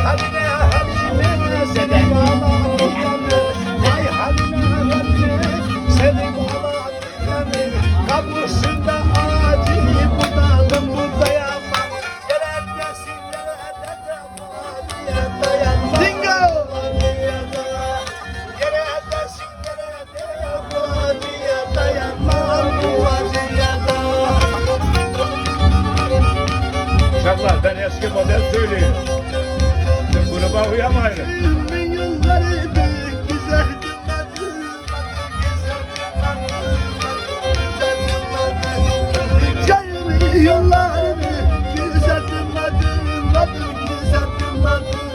Haline haline seni bağlayanır. Vay haline haline seni bağlayanır. Kapısında acil budalım budayamam. Yerendesin yerende vadiye dayan. Dingo! Yerendesin yerende vadiye dayanmam bu vaziyete. Uşaklar ben eski model söyleyeyim. Gruba uyamayın. Yılları büyük güzel yollarını güzel tırmadın, güzel tırmadın.